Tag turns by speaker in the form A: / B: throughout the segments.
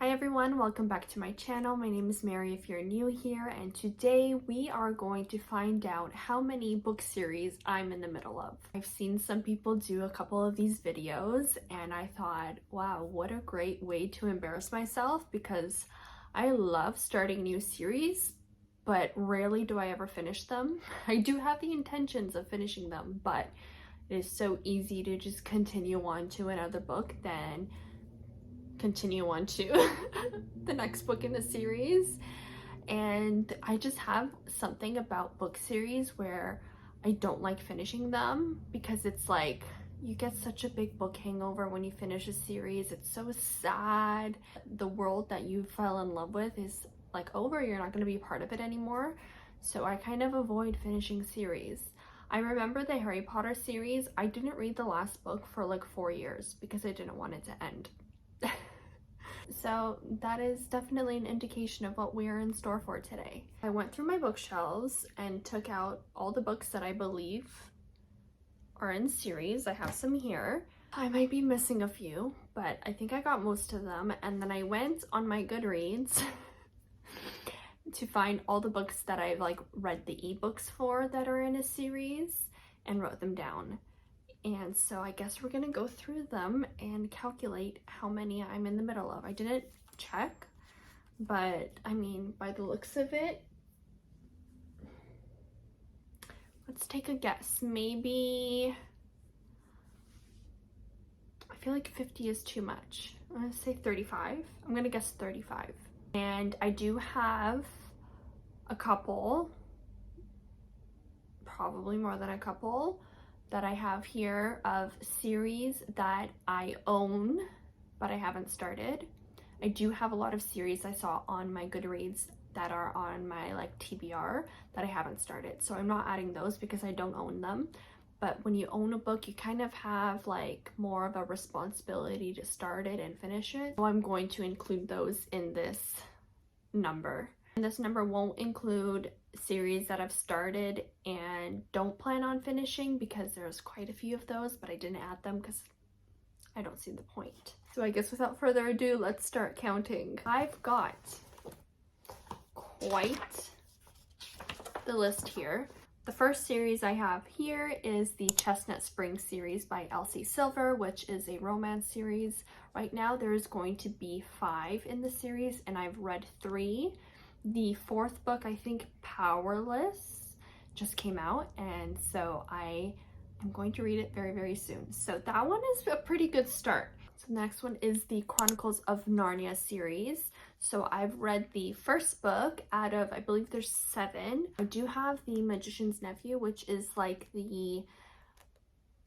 A: Hi everyone, welcome back to my channel. My name is Mary if you're new here, and today we are going to find out how many book series I'm in the middle of. I've seen some people do a couple of these videos and I thought, wow, what a great way to embarrass myself, because I love starting new series, but rarely do I ever finish them. I do have the intentions of finishing them, but it is so easy to just continue on to another book than continue on to the next book in the series. And I just have something about book series where I don't like finishing them, because it's like you get such a big book hangover when you finish a series. It's so sad. The world that you fell in love with is like over. You're not going to be part of it anymore. So I kind of avoid finishing series. I remember the Harry Potter series. I didn't read the last book for like 4 years because I didn't want it to end. So that is definitely an indication of what we are in store for today. I went through my bookshelves and took out all the books that I believe are in series. I have some here. I might be missing a few, but I think I got most of them. And then I went on my Goodreads to find all the books that I've like read the ebooks for that are in a series and wrote them down. And so I guess we're gonna go through them and calculate how many I'm in the middle of. I didn't check, but I mean, by the looks of it, let's take a guess. Maybe, I feel like 50 is too much. I'm gonna say 35. I'm gonna guess 35. And I do have a couple, probably more than a couple, that I have here of series that I own but I haven't started. I do have a lot of series I saw on my Goodreads that are on my like TBR that I haven't started, so I'm not adding those because I don't own them. But when you own a book, you kind of have like more of a responsibility to start it and finish it. So I'm going to include those in this number. And this number won't include series that I've started and don't plan on finishing, because there's quite a few of those, but I didn't add them because I don't see the point. So I guess without further ado, let's start counting. I've got quite the list here. The first series I have here is the Chestnut Spring series by Elsie Silver, which is a romance series. Right now there's going to be 5 in the series and I've read 3. The 4th book, I think Powerless, just came out, and so I am going to read it very, very soon. So that one is a pretty good start. So the next one is the Chronicles of Narnia series. So I've read the first book out of, I believe there's 7. I do have The Magician's Nephew, which is like the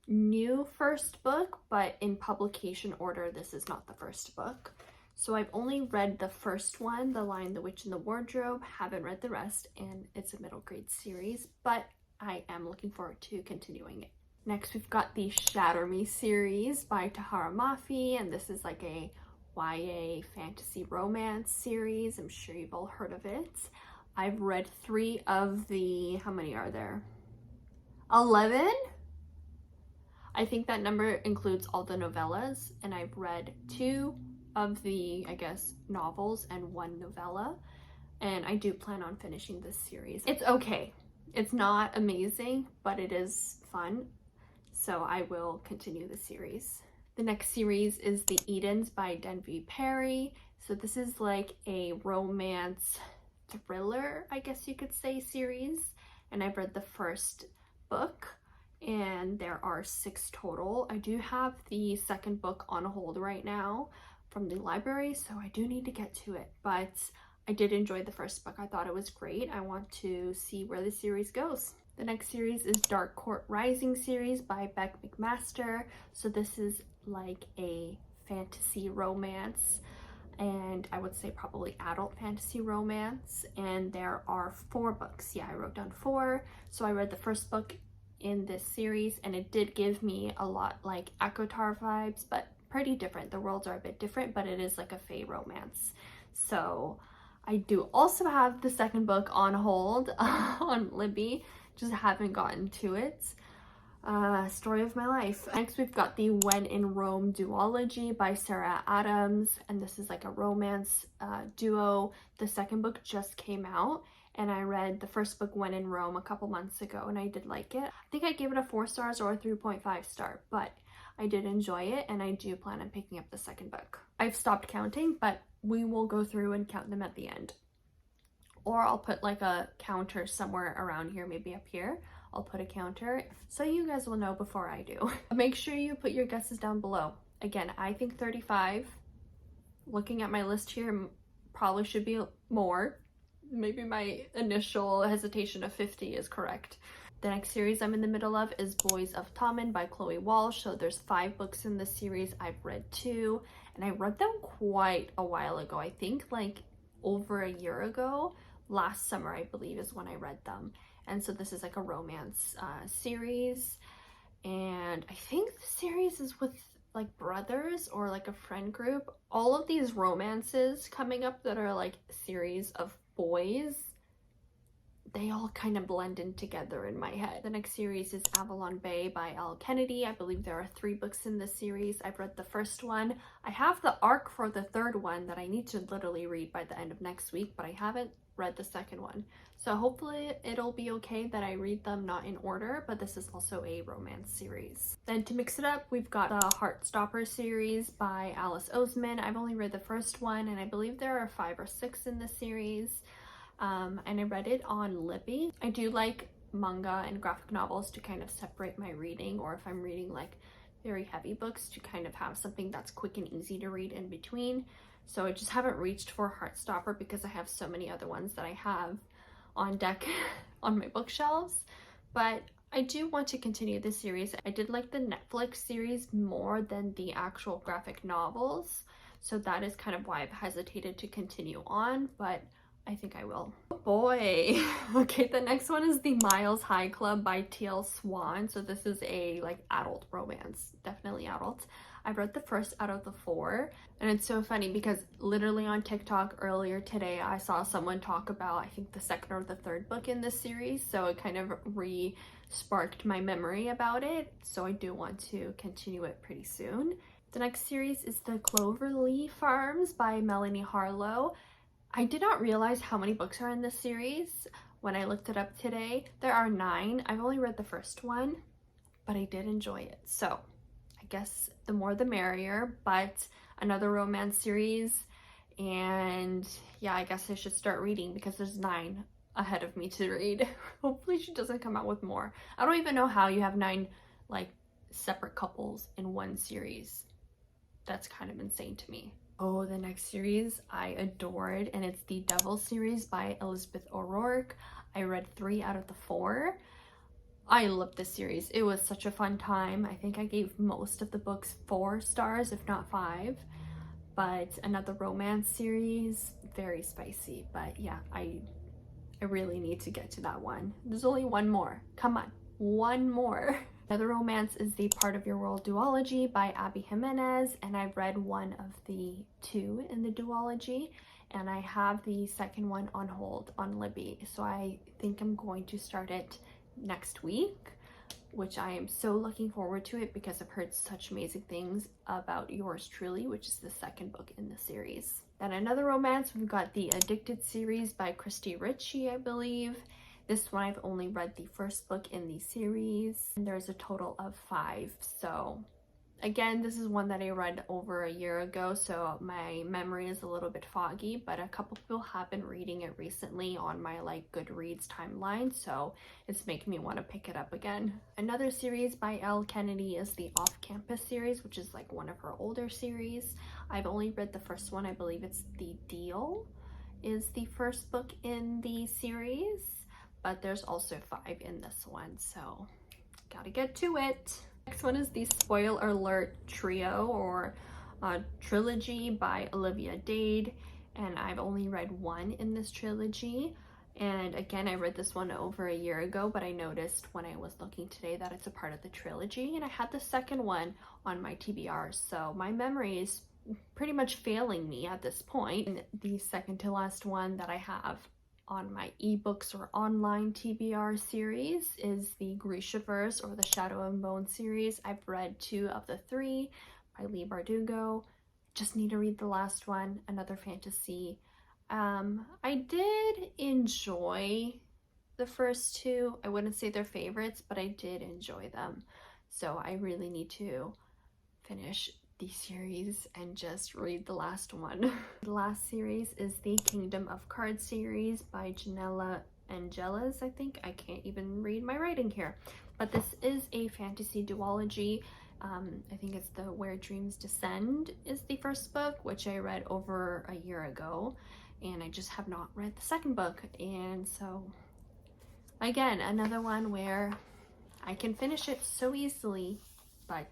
A: new first book, but in publication order, this is not the first book. So I've only read the first one, The Lion, the Witch, and the Wardrobe. Haven't read the rest, and it's a middle grade series, but I am looking forward to continuing it. Next, we've got the Shatter Me series by Tahara Mafi, and this is like a YA fantasy romance series. I'm sure you've all heard of it. I've read 3 of the, how many are there? 11? I think that number includes all the novellas, and I've read 2 of the, I guess, novels and 1 novella, and I do plan on finishing this series. It's okay. It's not amazing, but it is fun, so I will continue the series. The next series is The Edens by Denby Perry. So this is like a romance thriller, I guess you could say, series, and I've read the first book, and there are 6 total. I do have the second book on hold right now from the library, so I do need to get to it, but I did enjoy the first book. I thought it was great. I want to see where the series goes. The next series is Dark Court Rising series by Beck McMaster. So this is like a fantasy romance, and I would say probably adult fantasy romance, and there are 4 books. Yeah, I wrote down 4. So I read the first book in this series, and it did give me a lot like ACOTAR vibes, but pretty different. The worlds are a bit different, but it is like a fae romance. So I do also have the second book on hold on Libby, just haven't gotten to it. Story of my life. Next, we've got the When in Rome duology by Sarah Adams, and this is like a romance duo. The second book just came out, and I read the first book, When in Rome, a couple months ago, and I did like it. I think I gave it a 4 stars or a 3.5 star, but I did enjoy it, and I do plan on picking up the second book. I've stopped counting, but we will go through and count them at the end. Or I'll put like a counter somewhere around here, maybe up here. I'll put a counter so you guys will know before I do. Make sure you put your guesses down below. Again, I think 35. Looking at my list here, probably should be more. Maybe my initial hesitation of 50 is correct. The next series I'm in the middle of is Boys of Tommen by Chloe Walsh. So there's 5 books in this series. I've read 2, and I read them quite a while ago. I think like over a year ago. Last summer, I believe, is when I read them. And so this is like a romance series. And I think the series is with like brothers or like a friend group. All of these romances coming up that are like a series of boys, they all kind of blend in together in my head. The next series is Avalon Bay by L. Kennedy. I believe there are 3 books in this series. I've read the first one. I have the arc for the third one that I need to literally read by the end of next week, but I haven't read the second one. So hopefully it'll be okay that I read them not in order, but this is also a romance series. Then to mix it up, we've got the Heartstopper series by Alice Oseman. I've only read the first one, and I believe there are 5 or 6 in the series. And I read it on Libby. I do like manga and graphic novels to kind of separate my reading, or if I'm reading like very heavy books, to kind of have something that's quick and easy to read in between. So I just haven't reached for Heartstopper because I have so many other ones that I have on deck on my bookshelves. But I do want to continue this series. I did like the Netflix series more than the actual graphic novels. So that is kind of why I've hesitated to continue on, but I think I will. Oh boy. Okay, the next one is the Miles High Club by T.L. Swan. So this is a like adult romance, definitely adult. I've read the first out of the 4, and it's so funny because literally on TikTok earlier today I saw someone talk about I think the second or the third book in this series, so it kind of re-sparked my memory about it. So I do want to continue it pretty soon. The next series is the Cloverleaf Farms by Melanie Harlow. I did not realize how many books are in this series when I looked it up today. There are 9. I've only read the first one, but I did enjoy it. So I guess the more the merrier, but another romance series. And yeah, I guess I should start reading because there's 9 ahead of me to read. Hopefully she doesn't come out with more. I don't even know how you have 9 like separate couples in one series. That's kind of insane to me. Oh, the next series I adored, and it's the Devil series by Elizabeth O'Rourke. I read 3 out of the 4. I loved this series. It was such a fun time. I think I gave most of the books 4 stars, if not 5. But another romance series, very spicy. But yeah, I really need to get to that one. There's only one more. Come on, one more. Another romance is the Part of Your World duology by Abby Jimenez, and I've read 1 of the 2 in the duology, and I have the second one on hold on Libby, so I think I'm going to start it next week, which I am so looking forward to it because I've heard such amazing things about Yours Truly, which is the second book in the series. Then another romance, we've got the Addicted series by Christy Ritchie, I believe. This one I've only read the first book in the series, and there's a total of 5. So again, this is one that I read over a year ago, so my memory is a little bit foggy, but a couple people have been reading it recently on my like Goodreads timeline, so it's making me want to pick it up again. Another series by Elle Kennedy is the Off Campus series, which is like one of her older series. I've only read the first one. I believe it's The Deal is the first book in the series, but there's also 5 in this one, so gotta get to it. Next one is the Spoiler Alert Trio or Trilogy by Olivia Dade, and I've only read 1 in this trilogy. And again, I read this one over a year ago, but I noticed when I was looking today that it's a part of the trilogy, and I had the second one on my TBR, so my memory is pretty much failing me at this point. And the second to last one that I have on my ebooks or online TBR series is the Grishaverse or the Shadow and Bone series. I've read 2 of the 3 by Leigh Bardugo. Just need to read the last one, another fantasy. I did enjoy the first 2. I wouldn't say they're favorites, but I did enjoy them. So I really need to finish the series and just read the last one. The last series is the Kingdom of Cards series by Janella Angeles, I think. I can't even read my writing here. But this is a fantasy duology. I think it's the Where Dreams Descend is the first book, which I read over a year ago. And I just have not read the second book. And so, again, another one where I can finish it so easily, but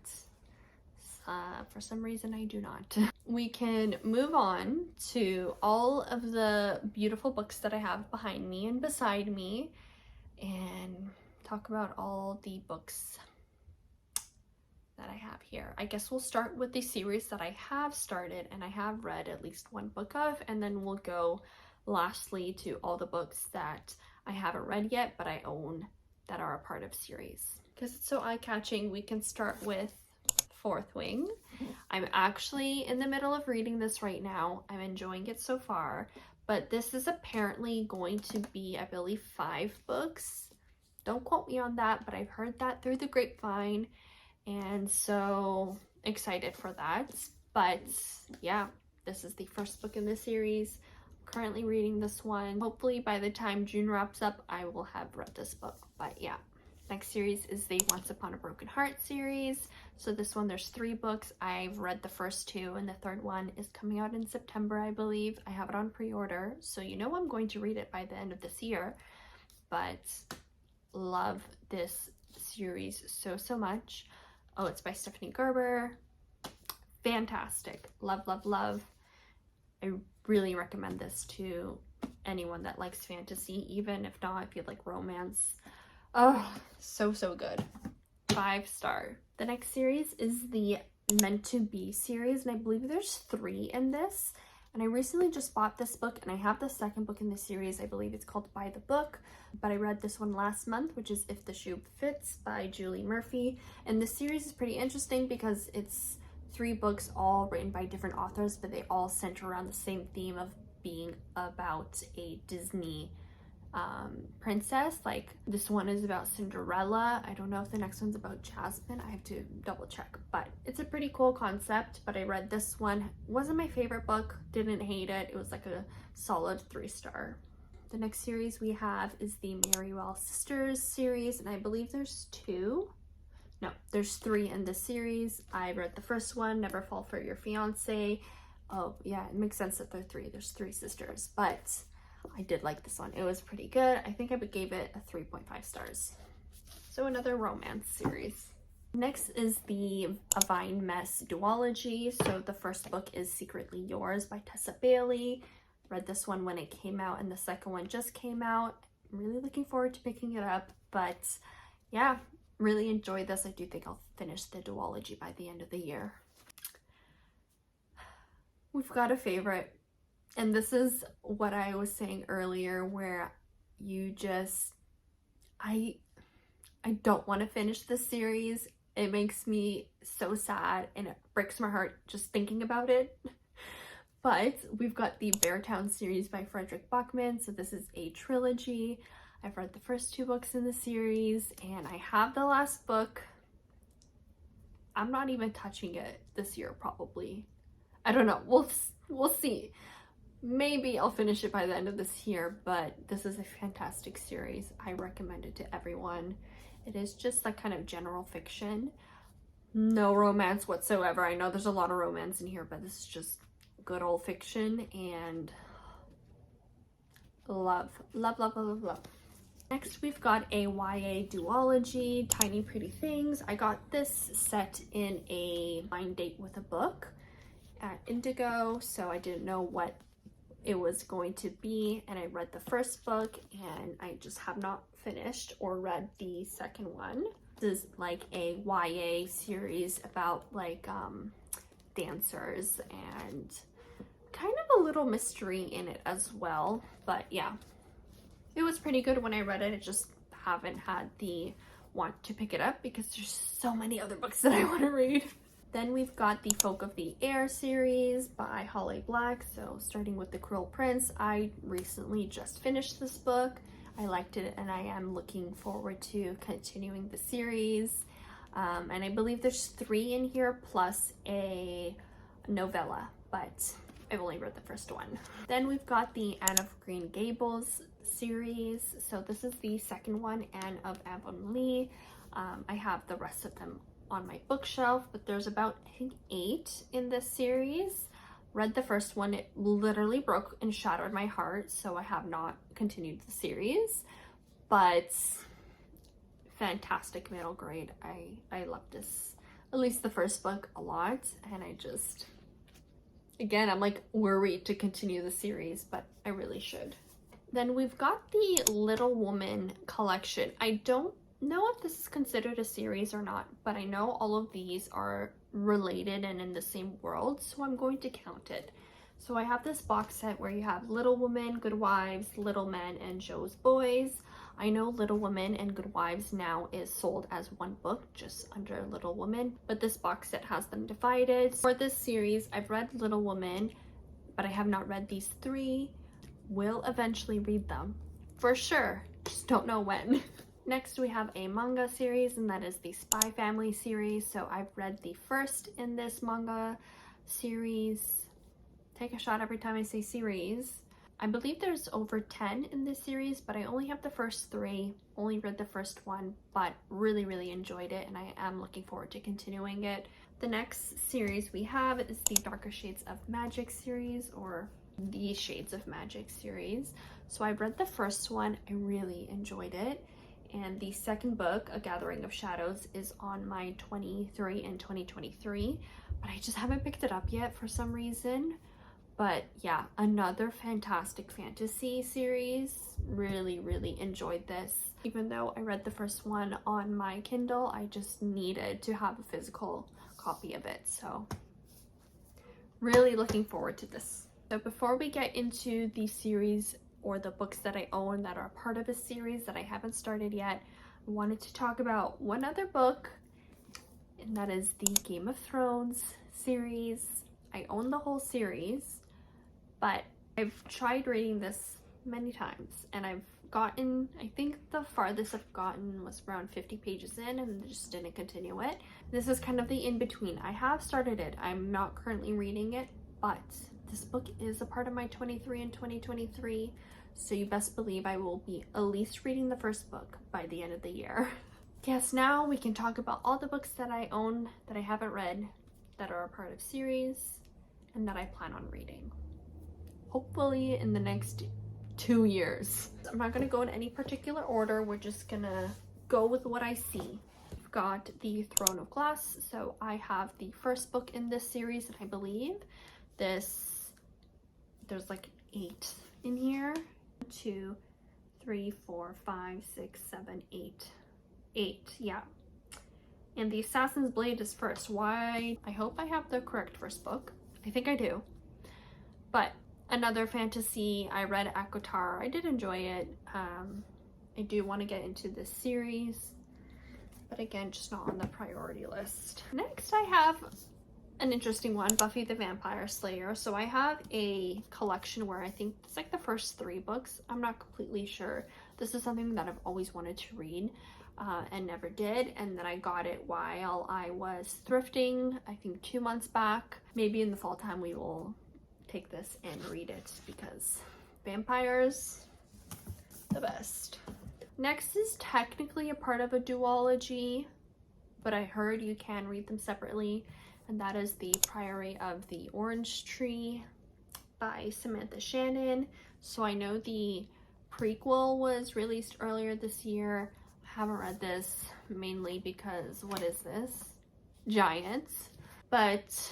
A: for some reason I do not. We can move on to all of the beautiful books that I have behind me and beside me and talk about all the books that I have here. I guess we'll start with the series that I have started and I have read at least 1 book of, and then we'll go lastly to all the books that I haven't read yet but I own that are a part of series. Because it's so eye-catching, we can start with Fourth Wing. I'm actually in the middle of reading this right now. I'm enjoying it so far, but this is apparently going to be, I believe, 5 books. Don't quote me on that, but I've heard that through the grapevine, and so excited for that. But yeah, this is the first book in the series. I'm currently reading this one. Hopefully by the time June wraps up, I will have read this book, but yeah. Next series is the Once Upon a Broken Heart series. So this one, there's 3 books. I've read the first 2 and the third one is coming out in September, I believe. I have it on pre-order, so you know I'm going to read it by the end of this year. But love this series so much. Oh, it's by Stephanie Gerber. Fantastic. Love, love, love. I really recommend this to anyone that likes fantasy, even if not, if you like romance. Oh, so good. 5-star. The next series is the Meant to Be series, and I believe there's 3 in this. And I recently just bought this book, and I have the second book in the series. I believe it's called By the Book, but I read this one last month, which is If the Shoe Fits by Julie Murphy. And this series is pretty interesting because it's 3 books all written by different authors, but they all center around the same theme of being about a Disney princess. Like this one is about Cinderella. I don't know if the next one's about Jasmine. I have to double check, but it's a pretty cool concept. But I read this one. Wasn't my favorite book, didn't hate it. It was like a solid 3-star. The next series we have is the Merrywell Sisters series, and I believe there's 2. No, there's 3 in this series. I read the first one, Never Fall for Your Fiance. Oh yeah, it makes sense that there's 3 sisters, but I did like this one. It was pretty good. I think I gave it a 3.5 stars. So another romance series. Next is the A Vine Mess duology. So the first book is Secretly Yours by Tessa Bailey. Read this one when it came out and the second one just came out. I'm really looking forward to picking it up, but yeah, really enjoyed this. I do think I'll finish the duology by the end of the year. We've got a favorite. And this is what I was saying earlier, where you just, I don't want to finish this series. It makes me so sad and it breaks my heart just thinking about it. But we've got the Beartown series by Frederick Bachman. So this is a trilogy. I've read the first 2 books in the series and I have the last book. I'm not even touching it this year, probably. I don't know. We'll see. Maybe I'll finish it by the end of this year, but this is a fantastic series. I recommend it to everyone. It is just like kind of general fiction. No romance whatsoever. I know there's a lot of romance in here, but this is just good old fiction and love, love, love, love, love. Next, we've got a YA duology, Tiny Pretty Things. I got this set in a blind date with a book at Indigo, so I didn't know what it was going to be, and I read the first book and I just have not finished or read the second one. This is like a YA series about like dancers and kind of a little mystery in it as well, but yeah, It was pretty good when I read it. I just haven't had the want to pick it up because there's so many other books that I want to read. Then we've got the Folk of the Air series by Holly Black. So starting with The Cruel Prince, I recently just finished this book. I liked it and I am looking forward to continuing the series. And I believe there's 3 in here plus a novella, but I've only read the first one. Then we've got the Anne of Green Gables series. So this is the second one, Anne of Avonlea. I have the rest of them on my bookshelf, but there's about, I think, 8 in this series. Read the first one, it literally broke and shattered my heart, so I have not continued the series, but fantastic middle grade. I love this, at least the first book, a lot, and I just, again, I'm like worried to continue the series, but I really should. Then we've got the Little Woman collection. I don't know if this is considered a series or not, but I know all of these are related and in the same world, so I'm going to count it. So I have this box set where you have Little Women, Good Wives, Little Men, and Jo's Boys. I know Little Women and Good Wives now is sold as one book, just under Little Women, but this box set has them divided. For this series, I've read Little Women, but I have not read these 3. Will eventually read them, for sure, just don't know when. Next we have a manga series, and that is the Spy Family series. So I've read the first in this manga series. Take a shot every time I say series. I believe there's over 10 in this series, but I only have the first 3. Only read the first one, but really enjoyed it, and I am looking forward to continuing it. The next series we have is the Darker Shades of Magic series, or the Shades of Magic series. So I read the first one, I really enjoyed it. And the second book, A Gathering of Shadows, is on my 23 and 2023, but I just haven't picked it up yet for some reason. But yeah, another fantastic fantasy series. Really enjoyed this. Even though I read the first one on my Kindle, I just needed to have a physical copy of it. So really looking forward to this. So before we get into the series or the books that I own that are part of a series that I haven't started yet, I wanted to talk about one other book, and that is the Game of Thrones series. I own the whole series, but I've tried reading this many times, and I've gotten, I think the farthest I've gotten was around 50 pages in and just didn't continue it. This is kind of the in-between. I have started it. I'm not currently reading it, but this book is a part of my 23 and 2023, so you best believe I will be at least reading the first book by the end of the year. Yes, now we can talk about all the books that I own that I haven't read, that are a part of series, and that I plan on reading. Hopefully in the next 2 years. I'm not going to go in any particular order, we're just gonna go with what I see. I've got the Throne of Glass, so I have the first book in this series, and I believe there's like 8 in here. 2, 3, 4, 5, 6, 7, 8. 8, yeah. And the Assassin's Blade is first. Why? I hope I have the correct first book. I think I do. But another fantasy, I read Akotar. I did enjoy it. I do want to get into this series, but again, just not on the priority list. Next, I have an interesting one, Buffy the Vampire Slayer. So I have a collection where I think it's like the first 3 books. I'm not completely sure. This is something that I've always wanted to read and never did. And then I got it while I was thrifting, I think 2 months back. Maybe in the fall time we will take this and read it, because vampires, the best. Next is technically a part of a duology, but I heard you can read them separately, and that is the Priory of the Orange Tree by Samantha Shannon. So I know the prequel was released earlier this year. I haven't read this mainly because, what is this? Giants. But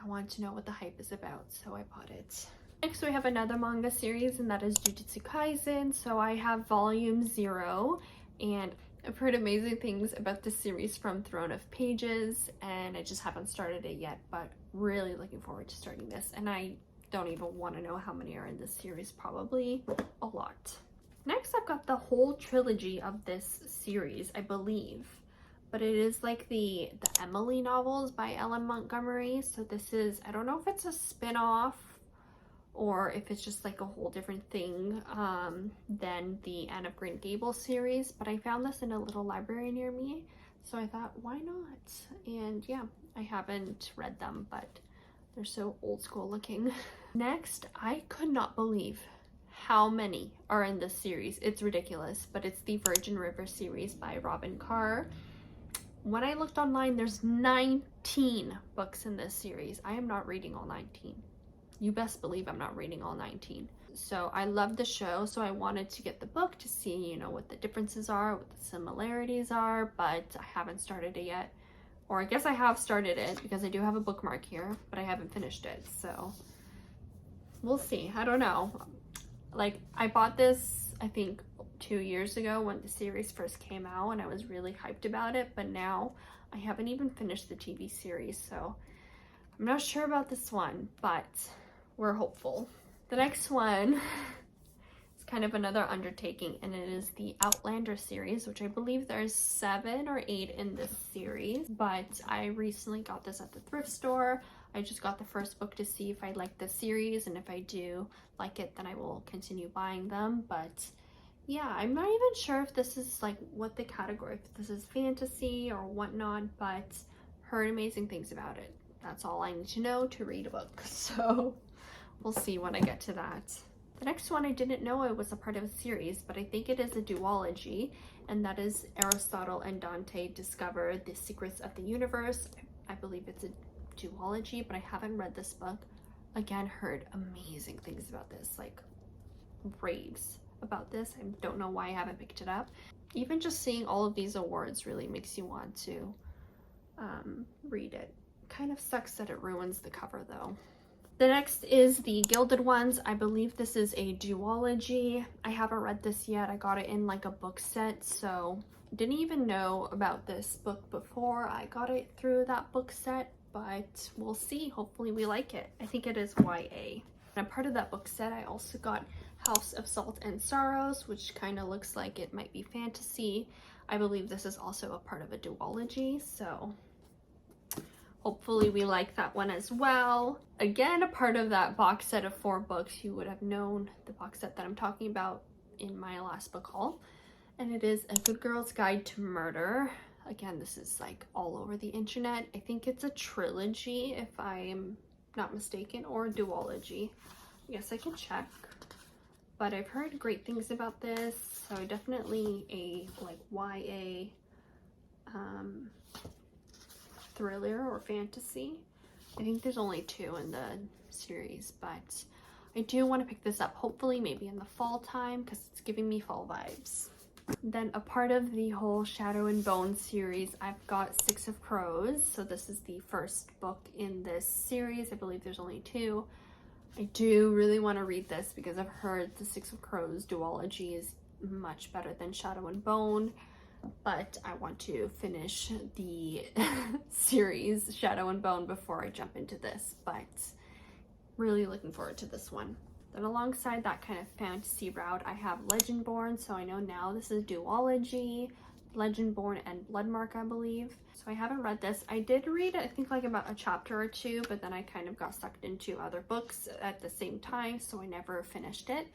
A: I want to know what the hype is about, so I bought it. Next we have another manga series, and that is Jujutsu Kaisen. So I have volume 0, and I've heard amazing things about this series from Throne of Pages, and I just haven't started it yet, but really looking forward to starting this. And I don't even want to know how many are in this series, probably a lot. Next, I've got the whole trilogy of this series, I believe. But it is like the Emily novels by Ellen Montgomery. So this is, I don't know if it's a spin-off or if it's just like a whole different thing than the Anne of Green Gables series. But I found this in a little library near me. So I thought, why not? And yeah, I haven't read them, but they're so old school looking. Next, I could not believe how many are in this series. It's ridiculous, but it's the Virgin River series by Robin Carr. When I looked online, there's 19 books in this series. I am not reading all 19. You best believe I'm not reading all 19. So I love the show, so I wanted to get the book to see, you know, what the differences are, what the similarities are, but I haven't started it yet. Or I guess I have started it because I do have a bookmark here, but I haven't finished it, so we'll see. I don't know. Like, I bought this, I think, 2 years ago when the series first came out, and I was really hyped about it, but now I haven't even finished the TV series, so I'm not sure about this one, but we're hopeful. The next one is kind of another undertaking, and it is the Outlander series, which I believe there's 7 or 8 in this series, but I recently got this at the thrift store. I just got the first book to see if I like the series, and if I do like it, then I will continue buying them. But yeah, I'm not even sure if this is like what the category, if this is fantasy or whatnot, but heard amazing things about it. That's all I need to know to read a book, so we'll see when I get to that. The next one, I didn't know it was a part of a series, but I think it is a duology, and that is Aristotle and Dante Discover the Secrets of the Universe. I believe it's a duology, but I haven't read this book. Again, heard amazing things about this, like raves about this. I don't know why I haven't picked it up. Even just seeing all of these awards really makes you want to read it. Kind of sucks that it ruins the cover though. The next is the Gilded Ones. I believe this is a duology. I haven't read this yet. I got it in like a book set, so didn't even know about this book before I got it through that book set, but we'll see. Hopefully we like it. I think it is YA. And a part of that book set, I also got House of Salt and Sorrows, which kind of looks like it might be fantasy. I believe this is also a part of a duology, so hopefully we like that one as well. Again, a part of that box set of 4 books. You would have known the box set that I'm talking about in my last book haul. And it is A Good Girl's Guide to Murder. Again, this is like all over the internet. I think it's a trilogy if I'm not mistaken, or a duology. I guess I can check. But I've heard great things about this, so definitely a like YA thriller or fantasy. I think there's only 2 in the series, but I do want to pick this up, hopefully maybe in the fall time, because it's giving me fall vibes. Then a part of the whole Shadow and Bone series, I've got Six of Crows. So this is the first book in this series. I believe there's only 2. I do really want to read this because I've heard the Six of Crows duology is much better than Shadow and Bone, but I want to finish the series Shadow and Bone before I jump into this, but really looking forward to this one. Then alongside that kind of fantasy route, I have Legendborn, so I know now this is duology, Legendborn and Bloodmark, I believe. So I haven't read this. I did read, I think, like about a chapter or 2, but then I kind of got sucked into other books at the same time, so I never finished it.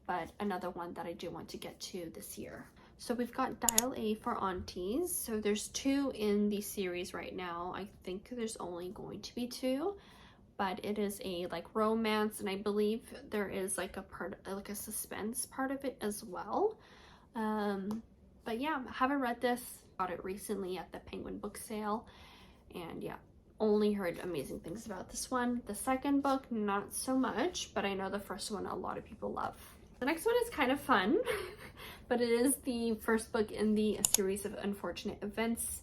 A: But another one that I do want to get to this year. So we've got Dial A for Aunties. So there's 2 in the series right now. I think there's only going to be 2. But it is a like romance, and I believe there is like a part, like a suspense part of it as well. But yeah, I haven't read this. Got it recently at the Penguin book sale, and yeah, only heard amazing things about this one. The second book, not so much, but I know the first one a lot of people love. The next one is kind of fun, but it is the first book in the series of Unfortunate Events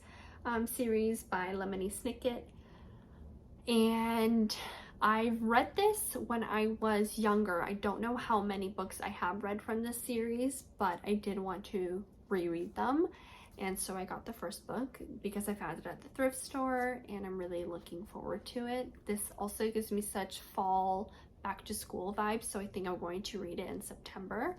A: series by Lemony Snicket. And I've read this when I was younger. I don't know how many books I have read from this series, but I did want to reread them. And so I got the first book because I found it at the thrift store, and I'm really looking forward to it. This also gives me such fall back to school vibes, so I think I'm going to read it in September.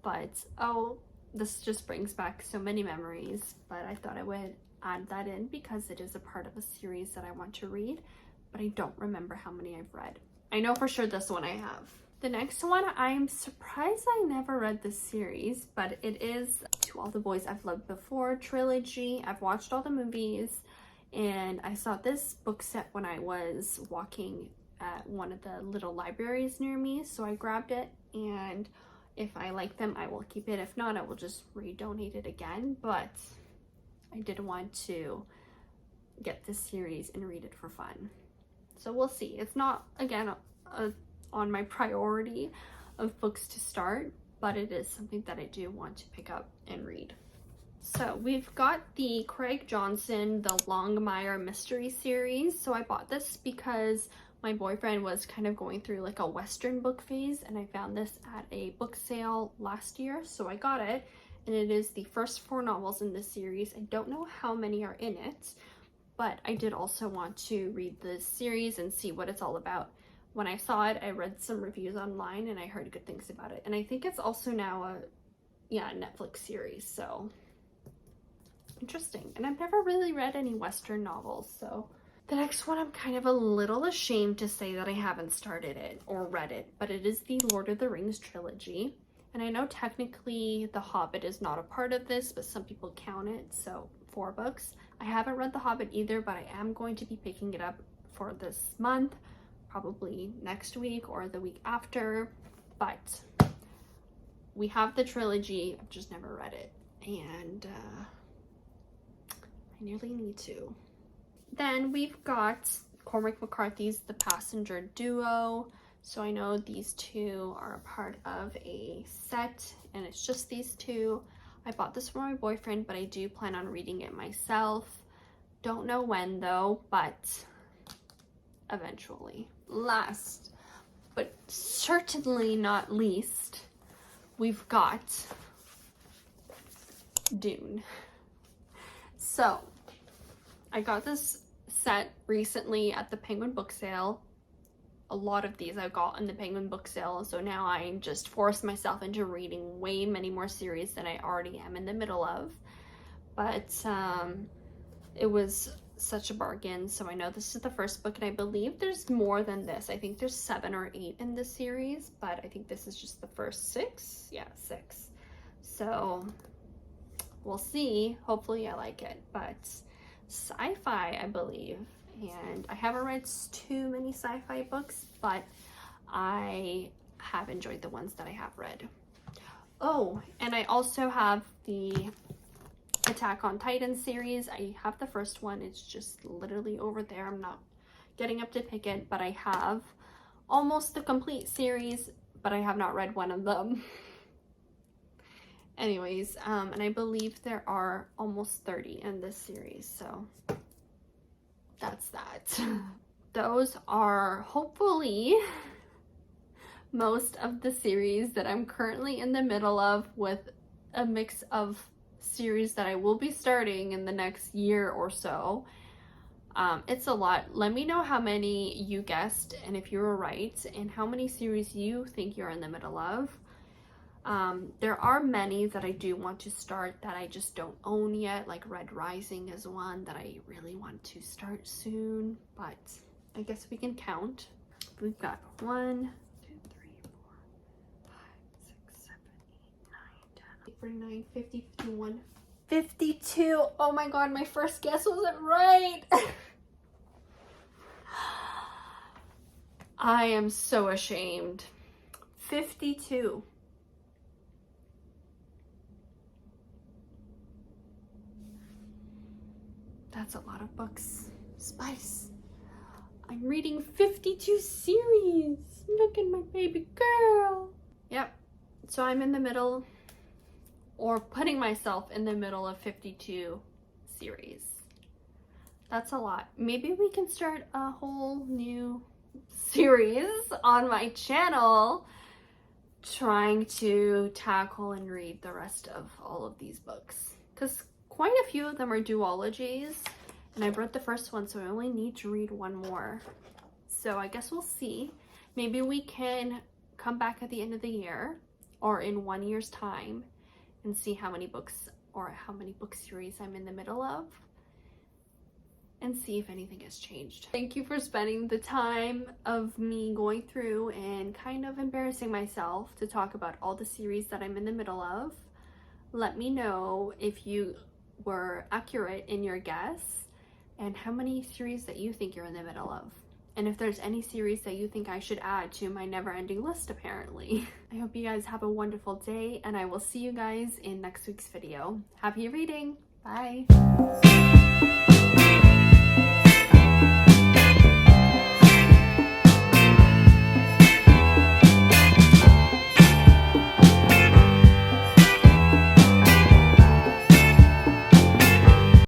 A: but oh, this just brings back so many memories, but I thought I would add that in because it is a part of a series that I want to read, but I don't remember how many I've read. I know for sure this one I have. The next one, I'm surprised I never read this series, but it is To All the Boys I've Loved Before, Trilogy. I've watched all the movies, and I saw this book set when I was walking at one of the little libraries near me, so I grabbed it, and if I like them, I will keep it. If not, I will just redonate it again, but I did want to get this series and read it for fun. So we'll see. It's not, again, on my priority of books to start, but it is something that I do want to pick up and read. So we've got the Craig Johnson, the Longmire mystery series. So I bought this because my boyfriend was kind of going through like a Western book phase, and I found this at a book sale last year, so I got it, and it is the first 4 novels in this series. I don't know how many are in it, but I did also want to read this series and see what it's all about. When I saw it, I read some reviews online and I heard good things about it. And I think it's also now a Netflix series, so interesting. And I've never really read any Western novels, so. The next one, I'm kind of a little ashamed to say that I haven't started it or read it, but it is the Lord of the Rings trilogy. And I know technically The Hobbit is not a part of this, but some people count it, so 4 books. I haven't read The Hobbit either, but I am going to be picking it up for this month, probably next week or the week after, but we have the trilogy. I've just never read it, and I nearly need to. Then we've got Cormac McCarthy's The Passenger Duo. So I know these 2 are a part of a set, and it's just these 2. I bought this for my boyfriend, but I do plan on reading it myself. Don't know when though, but eventually. Last, but certainly not least, we've got Dune. So I got this set recently at the Penguin book sale. A lot of these I got in the Penguin book sale, so now I just forced myself into reading way many more series than I already am in the middle of. But it was such a bargain, so I know this is the first book, and I believe there's more than this. I think there's 7 or 8 in this series, but I think this is just the first 6. Yeah, 6. So we'll see. Hopefully I like it, but sci-fi, I believe, and I haven't read too many sci-fi books, but I have enjoyed the ones that I have read. Oh, and I also have the Attack on Titan series. I have the first one. It's just literally over there. I'm not getting up to pick it, but I have almost the complete series, but I have not read one of them. Anyways, and I believe there are almost 30 in this series, so that's that. Those are hopefully most of the series that I'm currently in the middle of, with a mix of series that I will be starting in the next year or so. It's a lot. Let me know how many you guessed and if you were right, and how many series you think you're in the middle of. There are many that I do want to start that I just don't own yet, like Red Rising is one that I really want to start soon, but I guess we can count. We've got 1, 2, 3, 4, 5, 6, 7, 8, 9, 10, 49, 50, 51, 52. Oh my god, my first guess wasn't right. I am so ashamed. 52. That's a lot of books. Spice. I'm reading 52 series. Look at my baby girl. Yep. So I'm in the middle, or putting myself in the middle of 52 series. That's a lot. Maybe we can start a whole new series on my channel trying to tackle and read the rest of all of these books, because quite a few of them are duologies, and I've read the first one, so I only need to read one more. So I guess we'll see. Maybe we can come back at the end of the year, or in 1 year's time and see how many books or how many book series I'm in the middle of and see if anything has changed. Thank you for spending the time of me going through and kind of embarrassing myself to talk about all the series that I'm in the middle of. Let me know if you were accurate in your guess and how many series that you think you're in the middle of. And if there's any series that you think I should add to my never-ending list, apparently. I hope you guys have a wonderful day, and I will see you guys in next week's video. Happy reading! Bye!